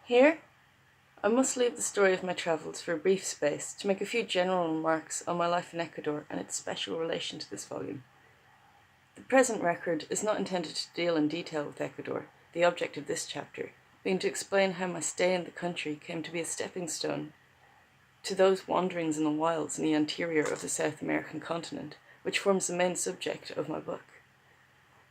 Here, I must leave the story of my travels for a brief space to make a few general remarks on my life in Ecuador and its special relation to this volume. The present record is not intended to deal in detail with Ecuador, the object of this chapter being to explain how my stay in the country came to be a stepping stone to those wanderings in the wilds in the interior of the South American continent, which forms the main subject of my book.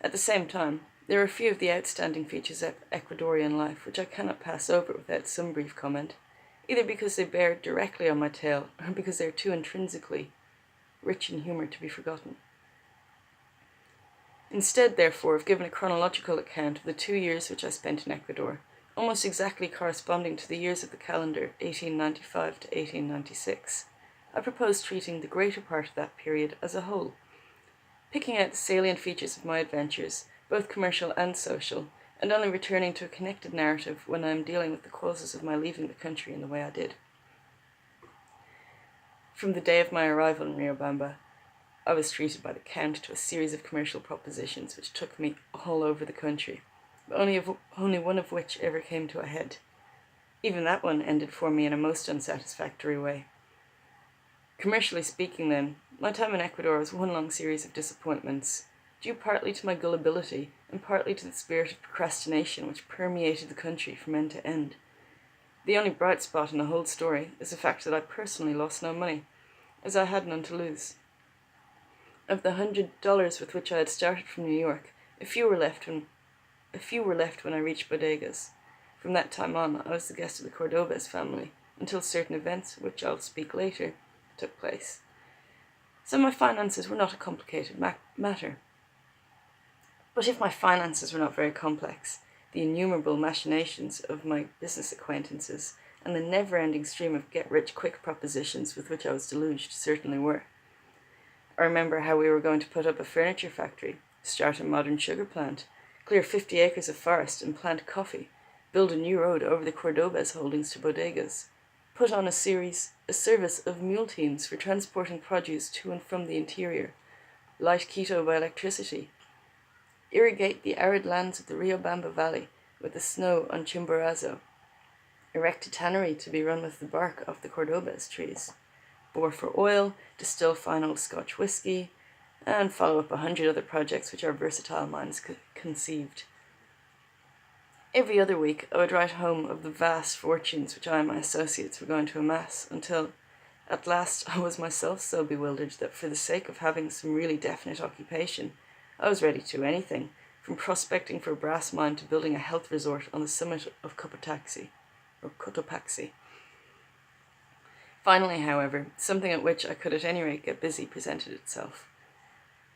At the same time, there are a few of the outstanding features of Ecuadorian life which I cannot pass over without some brief comment, either because they bear directly on my tale or because they are too intrinsically rich in humour to be forgotten. Instead, therefore, of giving a chronological account of the 2 years which I spent in Ecuador, almost exactly corresponding to the years of the calendar 1895 to 1896, I propose treating the greater part of that period as a whole, picking out the salient features of my adventures, both commercial and social, and only returning to a connected narrative when I am dealing with the causes of my leaving the country in the way I did. From the day of my arrival in Riobamba, I was treated by the Count to a series of commercial propositions which took me all over the country, but only one of which ever came to a head. Even that one ended for me in a most unsatisfactory way. Commercially speaking, then, my time in Ecuador was one long series of disappointments, due partly to my gullibility and partly to the spirit of procrastination which permeated the country from end to end. The only bright spot in the whole story is the fact that I personally lost no money, as I had none to lose. Of the $100 with which I had started from New York, a few were left when I reached Bodegas. From that time on, I was the guest of the Cordobez family, until certain events, which I'll speak later, took place. So my finances were not a complicated matter. But if my finances were not very complex, the innumerable machinations of my business acquaintances and the never-ending stream of get-rich-quick propositions with which I was deluged certainly were. I remember how we were going to put up a furniture factory, start a modern sugar plant, clear 50 acres of forest and plant coffee, build a new road over the Cordobez holdings to Bodegas, put on a service of mule teams for transporting produce to and from the interior, light Quito by electricity, irrigate the arid lands of the Riobamba Valley with the snow on Chimborazo, erect a tannery to be run with the bark off the Cordobez trees, bore for oil, distill fine old Scotch whisky, and follow up 100 other projects which our versatile minds conceived. Every other week I would write home of the vast fortunes which I and my associates were going to amass, until at last I was myself so bewildered that for the sake of having some really definite occupation, I was ready to do anything, from prospecting for a brass mine to building a health resort on the summit of Cotopaxi. Finally, however, something at which I could at any rate get busy presented itself.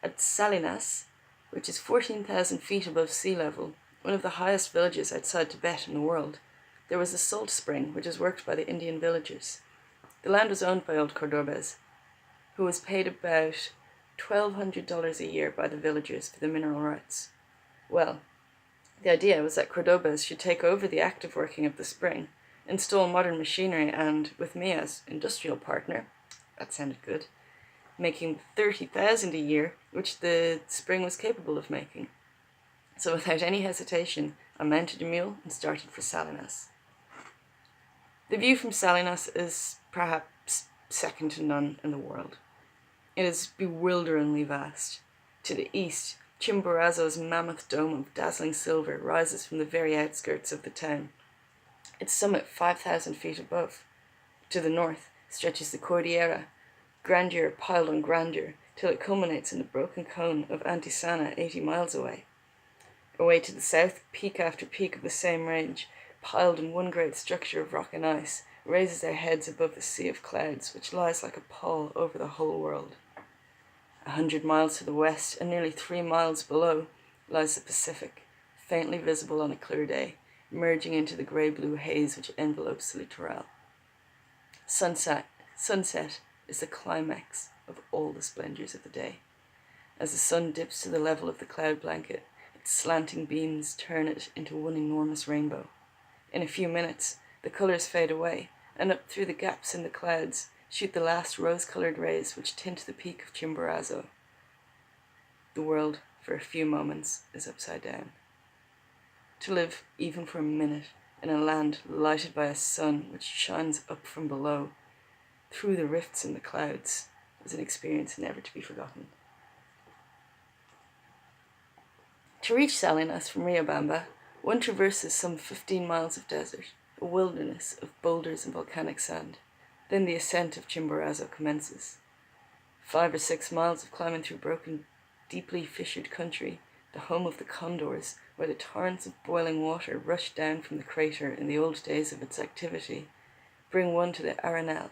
At Salinas, which is 14,000 feet above sea level, one of the highest villages outside Tibet in the world, there was a salt spring which is worked by the Indian villagers. The land was owned by old Cordobez, who was paid about $1,200 a year by the villagers for the mineral rights. Well, the idea was that Cordobez should take over the active working of the spring, install modern machinery, and, with me as industrial partner, that sounded good, making $30,000 a year, which the spring was capable of making. So without any hesitation, I mounted a mule and started for Salinas. The view from Salinas is perhaps second to none in the world. It is bewilderingly vast. To the east, Chimborazo's mammoth dome of dazzling silver rises from the very outskirts of the town, its summit 5,000 feet above. To the north stretches the Cordillera, grandeur piled on grandeur, till it culminates in the broken cone of Antisana 80 miles away. Away to the south, peak after peak of the same range, piled in one great structure of rock and ice, raises their heads above the sea of clouds, which lies like a pall over the whole world. 100 miles to the west, and nearly 3 miles below, lies the Pacific, faintly visible on a clear day, merging into the grey-blue haze which envelopes the littoral. Sunset is the climax of all the splendours of the day. As the sun dips to the level of the cloud blanket, its slanting beams turn it into one enormous rainbow. In a few minutes, the colours fade away, and up through the gaps in the clouds shoot the last rose-coloured rays which tint the peak of Chimborazo. The world, for a few moments, is upside down. To live, even for a minute, in a land lighted by a sun which shines up from below, through the rifts in the clouds, was an experience never to be forgotten. To reach Salinas from Riobamba, one traverses some 15 miles of desert, a wilderness of boulders and volcanic sand. Then the ascent of Chimborazo commences. 5 or 6 miles of climbing through broken, deeply fissured country, the home of the condors, where the torrents of boiling water rushed down from the crater in the old days of its activity, bring one to the Arenal,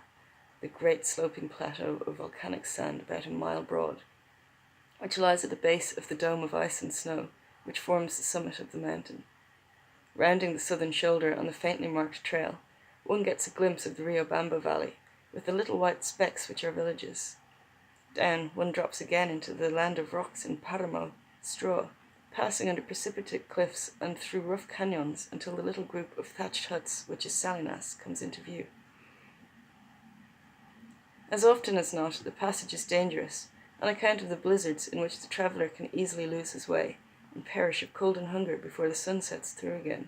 the great sloping plateau of volcanic sand about a mile broad, which lies at the base of the dome of ice and snow, which forms the summit of the mountain. Rounding the southern shoulder on the faintly marked trail, one gets a glimpse of the Riobamba Valley, with the little white specks which are villages. Down, one drops again into the land of rocks and paramo, straw, passing under precipitate cliffs and through rough canyons until the little group of thatched huts, which is Salinas, comes into view. As often as not, the passage is dangerous, on account of the blizzards in which the traveller can easily lose his way and perish of cold and hunger before the sun sets through again.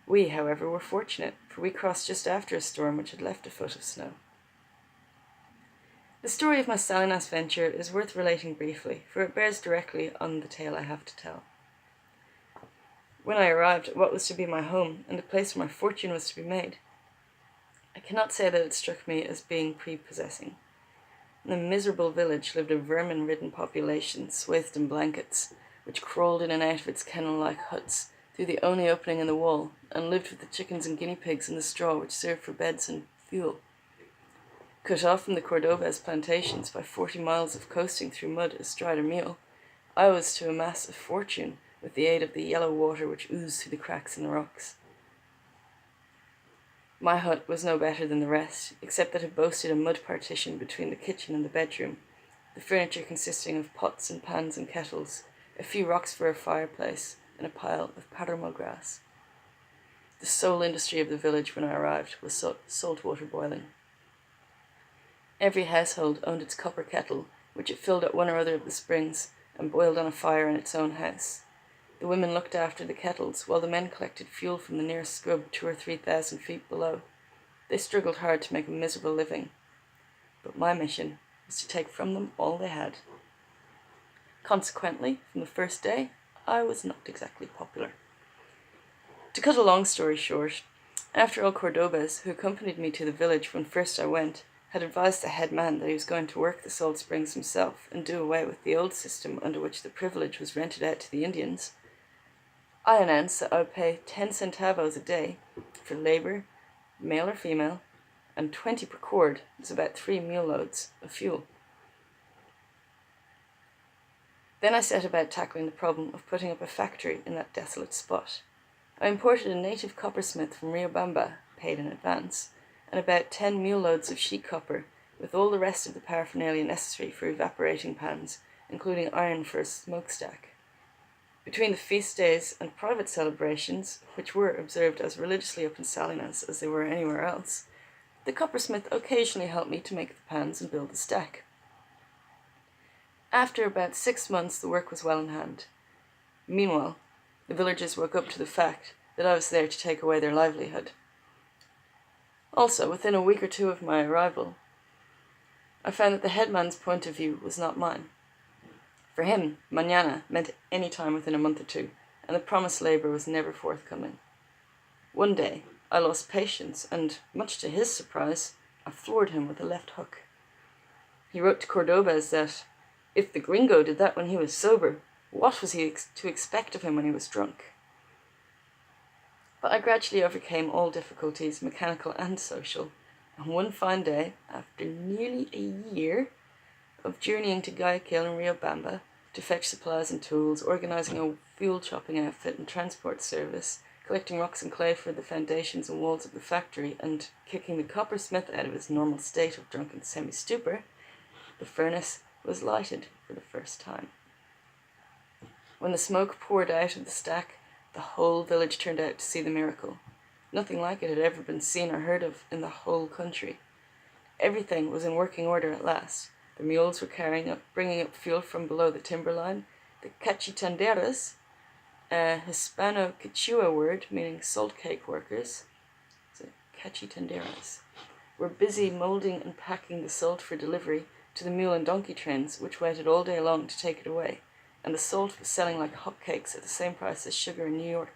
We, however, were fortunate, for we crossed just after a storm which had left a foot of snow. The story of my Salinas venture is worth relating briefly, for it bears directly on the tale I have to tell. When I arrived at what was to be my home, and the place where my fortune was to be made, I cannot say that it struck me as being prepossessing. In the miserable village lived a vermin-ridden population swathed in blankets, which crawled in and out of its kennel-like huts through the only opening in the wall, and lived with the chickens and guinea pigs in the straw which served for beds and fuel. Cut off from the Cordobas plantations by 40 miles of coasting through mud astride a mule, I was to amass a fortune with the aid of the yellow water which oozed through the cracks in the rocks. My hut was no better than the rest, except that it boasted a mud partition between the kitchen and the bedroom, the furniture consisting of pots and pans and kettles, a few rocks for a fireplace, and a pile of paramo grass. The sole industry of the village when I arrived was saltwater boiling. Every household owned its copper kettle, which it filled at one or other of the springs, and boiled on a fire in its own house. The women looked after the kettles, while the men collected fuel from the nearest scrub 2,000 or 3,000 feet below. They struggled hard to make a miserable living, but my mission was to take from them all they had. Consequently, from the first day, I was not exactly popular. To cut a long story short, after all, Cordobas, who accompanied me to the village when first I went, had advised the head man that he was going to work the salt springs himself and do away with the old system under which the privilege was rented out to the Indians, I announced that I would pay 10 centavos a day for labour, male or female, and 20 per cord, is about 3 mule loads of fuel. Then I set about tackling the problem of putting up a factory in that desolate spot. I imported a native coppersmith from Riobamba, paid in advance, and about 10 mule loads of sheet copper, with all the rest of the paraphernalia necessary for evaporating pans, including iron for a smokestack. Between the feast days and private celebrations, which were observed as religiously up in Salinas as they were anywhere else, the coppersmith occasionally helped me to make the pans and build the stack. After about 6 months, the work was well in hand. Meanwhile, the villagers woke up to the fact that I was there to take away their livelihood. Also, within a week or two of my arrival, I found that the headman's point of view was not mine. For him, mañana meant any time within a month or two, and the promised labour was never forthcoming. One day, I lost patience, and, much to his surprise, I floored him with a left hook. He wrote to Cordobas that, if the gringo did that when he was sober, what was he to expect of him when he was drunk? But I gradually overcame all difficulties, mechanical and social, and one fine day, after nearly a year of journeying to Guayaquil and Riobamba to fetch supplies and tools, organising a fuel chopping outfit and transport service, collecting rocks and clay for the foundations and walls of the factory, and kicking the coppersmith out of his normal state of drunken semi-stupor, the furnace was lighted for the first time. When the smoke poured out of the stack, the whole village turned out to see the miracle. Nothing like it had ever been seen or heard of in the whole country. Everything was in working order at last. The mules were bringing up fuel from below the timberline. The cachitanderas a Hispano-Quechua word meaning salt cake workers, so cachitanderas, were busy moulding and packing the salt for delivery to the mule and donkey trains, which waited all day long to take it away, and the salt was selling like hotcakes at the same price as sugar in New York.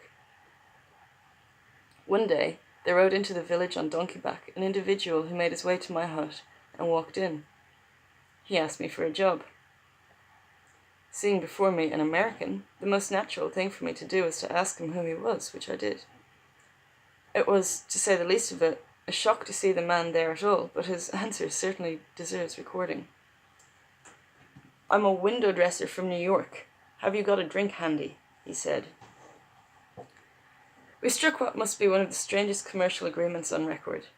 One day, there rode into the village on donkeyback an individual who made his way to my hut and walked in. He asked me for a job. Seeing before me an American, the most natural thing for me to do was to ask him who he was, which I did. It was, to say the least of it, a shock to see the man there at all, but his answer certainly deserves recording. "I'm a window dresser from New York. Have you got a drink handy?" he said. We struck what must be one of the strangest commercial agreements on record.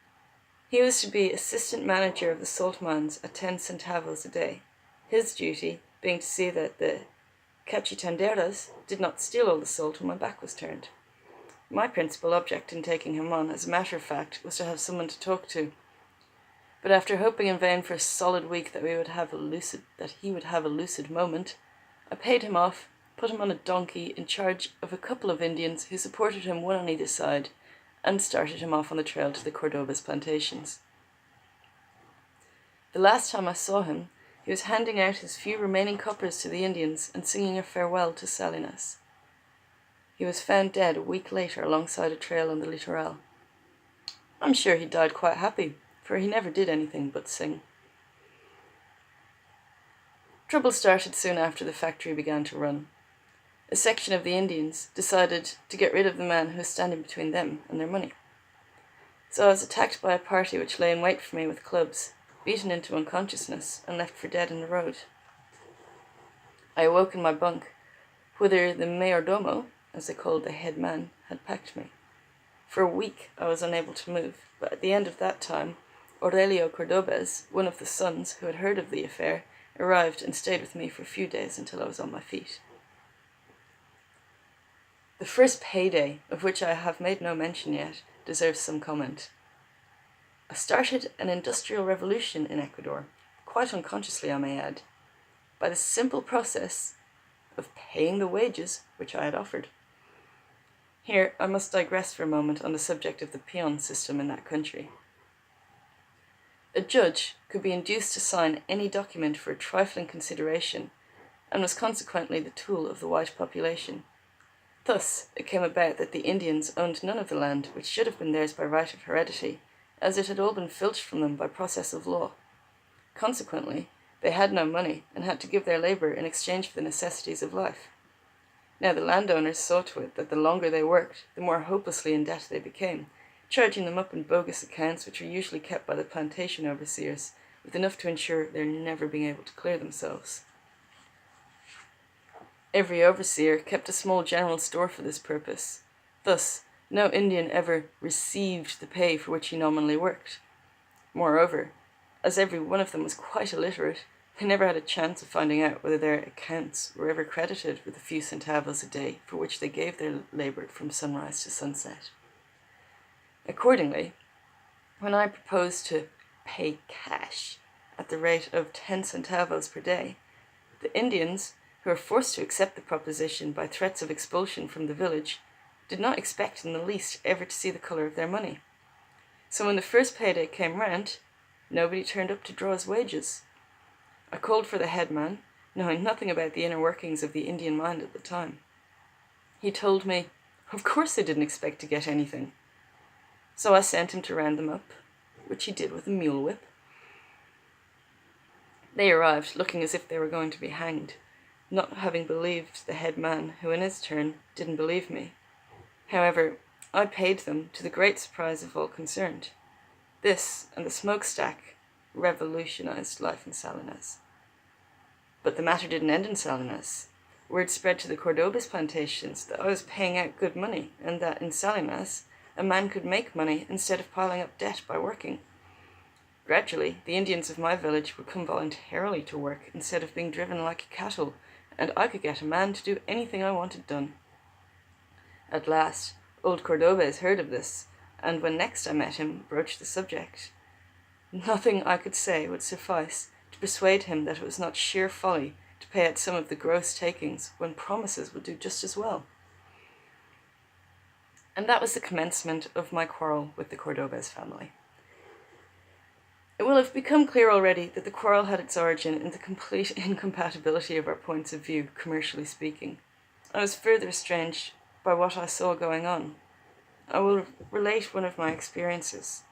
He was to be assistant manager of the salt mines at 10 centavos a day, his duty being to see that the cachitanderas did not steal all the salt when my back was turned. My principal object in taking him on, as a matter of fact, was to have someone to talk to. But after hoping in vain for a solid week that he would have a lucid moment, I paid him off, put him on a donkey in charge of a couple of Indians who supported him one on either side, and started him off on the trail to the Cordobas plantations. The last time I saw him, he was handing out his few remaining coppers to the Indians and singing a farewell to Salinas. He was found dead a week later alongside a trail on the Litoral. I'm sure he died quite happy, for he never did anything but sing. Trouble started soon after the factory began to run. A section of the Indians decided to get rid of the man who was standing between them and their money. So I was attacked by a party which lay in wait for me with clubs, beaten into unconsciousness, and left for dead in the road. I awoke in my bunk, whither the mayordomo, as they called the head man, had packed me. For a week I was unable to move, but at the end of that time, Aurelio Cordobas, one of the sons who had heard of the affair, arrived and stayed with me for a few days until I was on my feet. The first payday, of which I have made no mention yet, deserves some comment. I started an industrial revolution in Ecuador, quite unconsciously I may add, by the simple process of paying the wages which I had offered. Here I must digress for a moment on the subject of the peon system in that country. A judge could be induced to sign any document for a trifling consideration, and was consequently the tool of the white population. Thus it came about that the Indians owned none of the land which should have been theirs by right of heredity, as it had all been filched from them by process of law. Consequently, they had no money and had to give their labour in exchange for the necessities of life. Now the landowners saw to it that the longer they worked, the more hopelessly in debt they became, charging them up in bogus accounts which were usually kept by the plantation overseers, with enough to ensure their never being able to clear themselves. Every overseer kept a small general store for this purpose. Thus, no Indian ever received the pay for which he nominally worked. Moreover, as every one of them was quite illiterate, they never had a chance of finding out whether their accounts were ever credited with a few centavos a day for which they gave their labour from sunrise to sunset. Accordingly, when I proposed to pay cash at the rate of 10 centavos per day, the Indians, who were forced to accept the proposition by threats of expulsion from the village, did not expect in the least ever to see the colour of their money. So when the first payday came round, nobody turned up to draw his wages. I called for the headman, knowing nothing about the inner workings of the Indian mind at the time. He told me, of course they didn't expect to get anything. So I sent him to round them up, which he did with a mule whip. They arrived looking as if they were going to be hanged, not having believed the head man, who in his turn didn't believe me. However, I paid them, to the great surprise of all concerned. This and the smokestack revolutionized life in Salinas. But the matter didn't end in Salinas. Word spread to the Cordobas plantations that I was paying out good money, and that in Salinas a man could make money instead of piling up debt by working. Gradually, the Indians of my village would come voluntarily to work instead of being driven like cattle, and I could get a man to do anything I wanted done. At last, old Cordobas heard of this, and when next I met him, broached the subject. Nothing I could say would suffice to persuade him that it was not sheer folly to pay out some of the gross takings when promises would do just as well. And that was the commencement of my quarrel with the Cordobez family. It will have become clear already that the quarrel had its origin in the complete incompatibility of our points of view, commercially speaking. I was further estranged by what I saw going on. I will relate one of my experiences.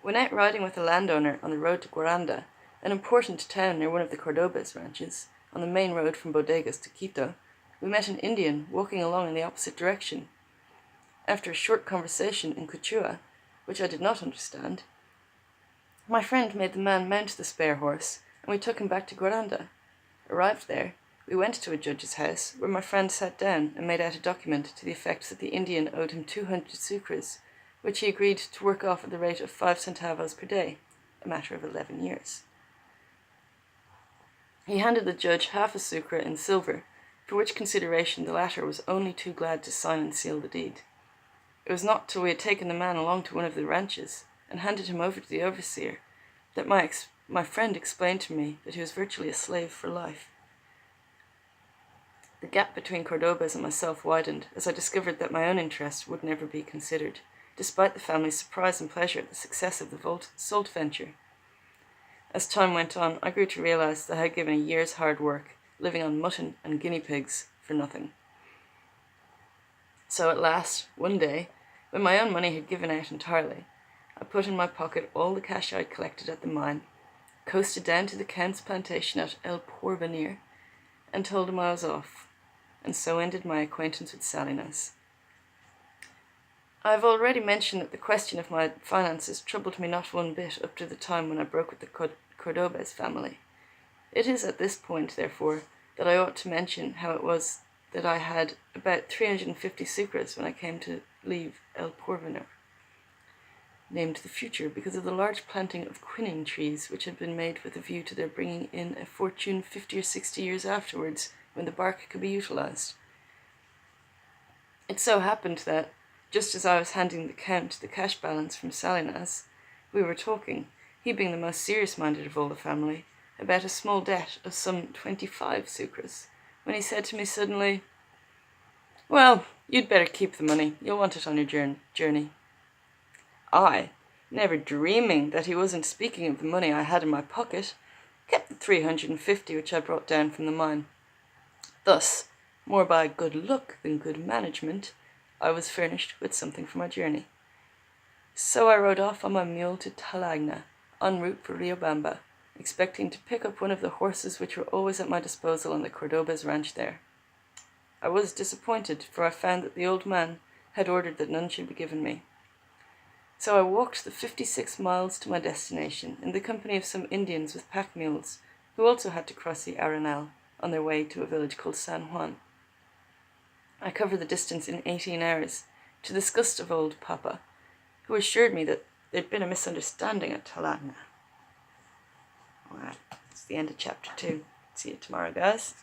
When out riding with a landowner on the road to Guaranda, an important town near one of the Cordobez ranches, on the main road from Bodegas to Quito, we met an Indian walking along in the opposite direction. After a short conversation in Quechua, which I did not understand, my friend made the man mount the spare horse, and we took him back to Guaranda. Arrived there, we went to a judge's house, where my friend sat down and made out a document to the effect that the Indian owed him 200 sucres, which he agreed to work off at the rate of 5 centavos per day, a matter of 11 years. He handed the judge half a sucre in silver, for which consideration the latter was only too glad to sign and seal the deed. It was not till we had taken the man along to one of the ranches, and handed him over to the overseer, that my friend explained to me that he was virtually a slave for life. The gap between Cordobez and myself widened as I discovered that my own interest would never be considered, despite the family's surprise and pleasure at the success of the salt venture. As time went on, I grew to realize that I had given a year's hard work, living on mutton and guinea pigs, for nothing. So at last, one day, when my own money had given out entirely, I put in my pocket all the cash I had collected at the mine, coasted down to the Count's plantation at El Porvenir, and told him I was off, and so ended my acquaintance with Salinas. I have already mentioned that the question of my finances troubled me not one bit up to the time when I broke with the Cordobez family. It is at this point, therefore, that I ought to mention how it was that I had about 350 sucres when I came to leave El Porvenir, named the future because of the large planting of quinine trees which had been made with a view to their bringing in a fortune 50 or 60 years afterwards, when the bark could be utilized. It so happened that, just as I was handing the Count the cash balance from Salinas, we were talking, he being the most serious-minded of all the family, about a small debt of some 25 sucres, when he said to me suddenly, "Well, you'd better keep the money. You'll want it on your journey." I, never dreaming that he wasn't speaking of the money I had in my pocket, kept the 350 which I brought down from the mine. Thus, more by good luck than good management, I was furnished with something for my journey. So I rode off on my mule to Talagna, en route for Riobamba, expecting to pick up one of the horses which were always at my disposal on the Cordobez ranch there. I was disappointed, for I found that the old man had ordered that none should be given me. So I walked the 56 miles to my destination in the company of some Indians with pack mules, who also had to cross the Arenal on their way to a village called San Juan. I covered the distance in 18 hours, to the disgust of old Papa, who assured me that there'd been a misunderstanding at Talagna. Alright, that's the end of chapter 2. See you tomorrow, guys.